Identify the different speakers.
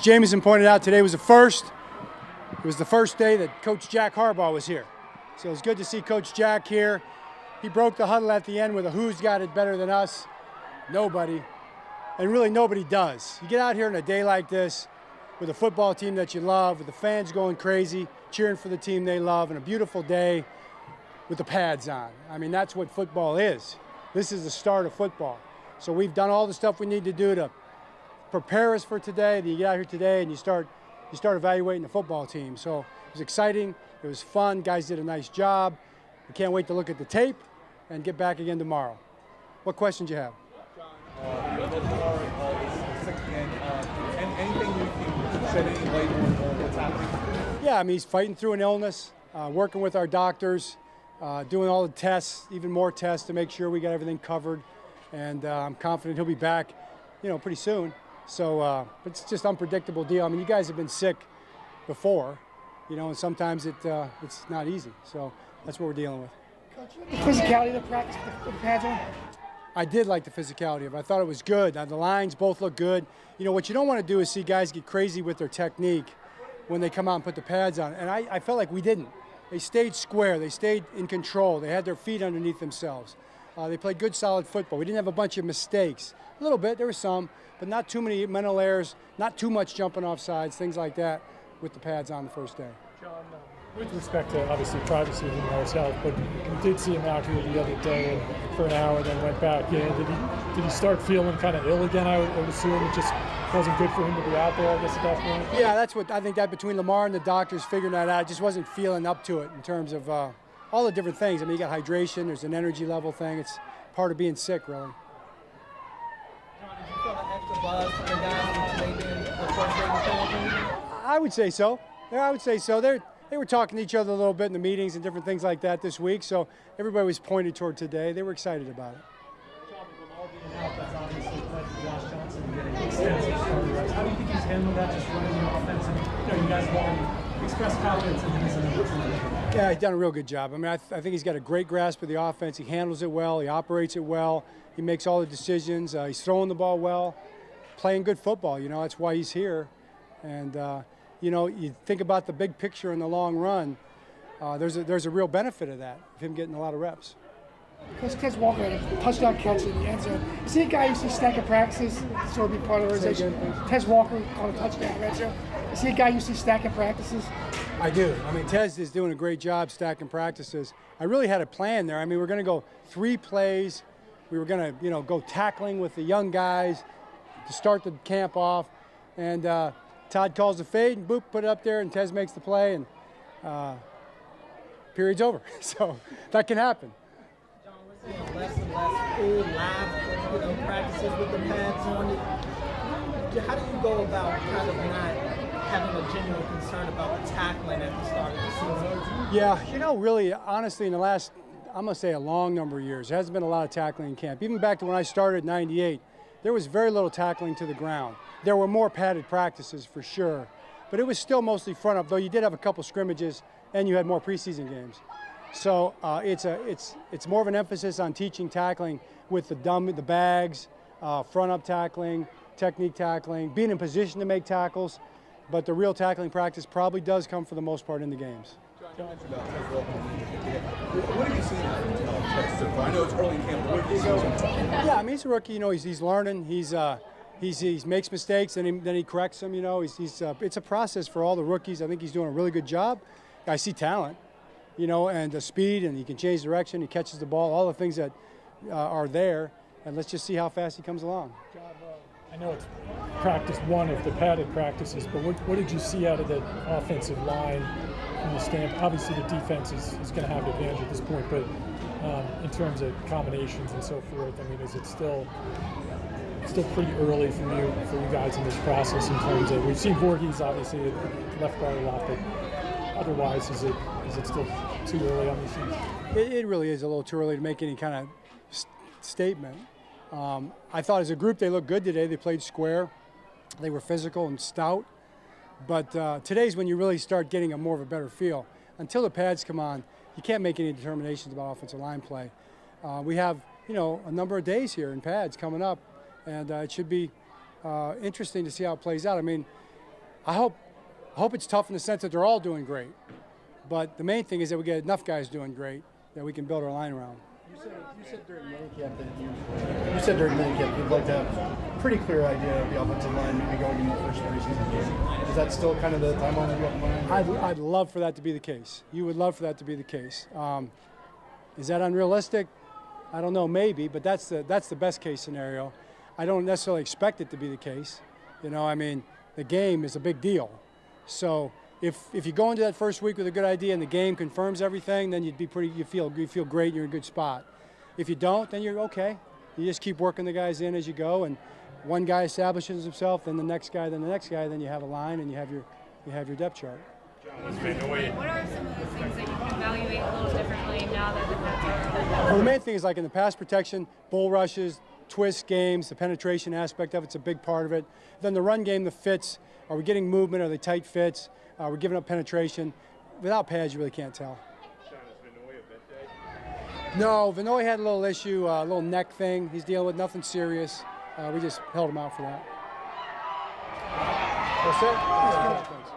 Speaker 1: Jameson pointed out today was the first. It was the first day that Coach Jack Harbaugh was here. So it was good to see Coach Jack here. He broke the huddle at the end with a who's got it better than us? Nobody. And really nobody does. You get out here on a day like this with a football team that you love, with the fans going crazy, cheering for the team they love, and a beautiful day with the pads on. I mean, that's what football is. This is the start of football. So we've done all the stuff we need to do to prepare us for today. You get out here today and you start evaluating the football team. So it was exciting. It was fun. Guys did a nice job. We can't wait to look at the tape and get back again tomorrow. What questions you have?
Speaker 2: Anything you can shed any light on what's happening?
Speaker 1: Yeah, I mean, he's fighting through an illness, working with our doctors, doing all the tests, even more tests to make sure we got everything covered. And I'm confident he'll be back, pretty soon. So it's just unpredictable deal. I mean, you guys have been sick before, and sometimes it's not easy. So that's what we're dealing with.
Speaker 3: Coach, the physicality of the practice with the pads on?
Speaker 1: I did like the physicality of it. I thought it was good. The lines both look good. What you don't want to do is see guys get crazy with their technique when they come out and put the pads on. And I felt like we didn't. They stayed square. They stayed in control. They had their feet underneath themselves. They played good, solid football. We didn't have a bunch of mistakes. A little bit, there were some, but not too many mental errors, not too much jumping off sides, things like that with the pads on the first day.
Speaker 4: John, with respect to obviously privacy and his health, but we did see him out here the other day for an hour, then went back in. Did he start feeling kind of ill again? I would assume it just wasn't good for him to be out there, I guess, at that point.
Speaker 1: Yeah, that's what I think. That between Lamar and the doctors figuring that out, just wasn't feeling up to it in terms of all the different things. I mean, you got hydration. There's an energy level thing. It's part of being sick, really.
Speaker 5: John, did you feel an extra buzz from the guys today being the first day of the
Speaker 1: I would say so. Yeah, I would say so. They were talking to each other a little bit in the meetings and different things like that this week, so everybody was pointed toward today. They were excited about it.
Speaker 4: John, with Lamar being out, that's obviously led to Josh Johnson getting extensive starting rights. How do you think he's handled that, just running the offense? And you guys have already expressed confidence in his ability.
Speaker 1: Yeah, he's done a real good job. I mean, I think he's got a great grasp of the offense. He handles it well. He operates it well. He makes all the decisions. He's throwing the ball well, playing good football. That's why he's here. And you think about the big picture in the long run. There's a real benefit of that, of him getting a lot of reps.
Speaker 3: Coach Tez Walker had a touchdown catch in the end zone. Is he a guy who used to stack of practices, sort of be part of the organization? Tez Walker caught a touchdown, right, sir? Is he a guy who used to stack of practices?
Speaker 1: I do. I mean, Tez is doing a great job stacking practices. I really had a plan there. I mean, we're going to go 3 plays. We were going to, go tackling with the young guys to start the camp off. And Todd calls the fade, and boop, put it up there, and Tez makes the play, and period's over. So that can happen.
Speaker 5: John, we're seeing less and less full live practices with the pads on. How do you go about kind of not having a genuine concern about the tackling at the start of the season?
Speaker 1: Yeah, really, honestly, in the last, I'm going to say a long number of years, there hasn't been a lot of tackling in camp. Even back to when I started in '98, there was very little tackling to the ground. There were more padded practices for sure, but it was still mostly front up, though you did have a couple scrimmages and you had more preseason games. So it's more of an emphasis on teaching tackling with the bags, front up tackling, technique tackling, being in position to make tackles, but the real tackling practice probably does come for the most part in the games.
Speaker 2: What have you seen from Tez so far? I know it's early in camp, but what have you seen?
Speaker 1: Yeah, I mean, he's a rookie. He's learning. He makes mistakes, and then he corrects them. It's a process for all the rookies. I think he's doing a really good job. I see talent, and the speed, and he can change direction. He catches the ball, all the things that are there. And let's just see how fast he comes along.
Speaker 4: John, I know it's practice one of the padded practices, but what did you see out of the offensive line from the stand? Obviously, the defense is going to have the advantage at this point, but in terms of combinations and so forth, I mean, is it still pretty early for you guys in this process in terms of, we've seen Voorhees obviously at left guard a lot, but otherwise is it still too early on the season?
Speaker 1: It really is a little too early to make any kind of statement. I thought as a group they looked good today. They played square. They were physical and stout. But today's when you really start getting more of a better feel. Until the pads come on, you can't make any determinations about offensive line play. We have a number of days here in pads coming up, and it should be interesting to see how it plays out. I mean, I hope it's tough in the sense that they're all doing great. But the main thing is that we get enough guys doing great that we can build our line around.
Speaker 6: You said during minicamp that you'd like to have a pretty clear idea of the offensive line maybe going into the first preseason game. Is that still kind of the timeline you have in mind?
Speaker 1: I'd love for that to be the case. You would love for that to be the case. Is that unrealistic? I don't know, maybe, but that's the best case scenario. I don't necessarily expect it to be the case. You know, I mean, the game is a big deal. So if you go into that first week with a good idea and the game confirms everything, then you feel great, you're in a good spot. If you don't, then you're okay. You just keep working the guys in as you go, and one guy establishes himself, then the next guy, then you have a line and you have your depth chart.
Speaker 7: What are some of the things that you can evaluate a little differently now that the Pats are?
Speaker 1: Well, the main thing is like in the pass protection, bull rushes, twist games, the penetration aspect of it's a big part of it. Then the run game, the fits. Are we getting movement? Are they tight fits? We're giving up penetration. Without pads, you really can't tell. No, Vinoy had a little issue, a little neck thing. He's dealing with nothing serious. We just held him out for that. That's it? Thanks.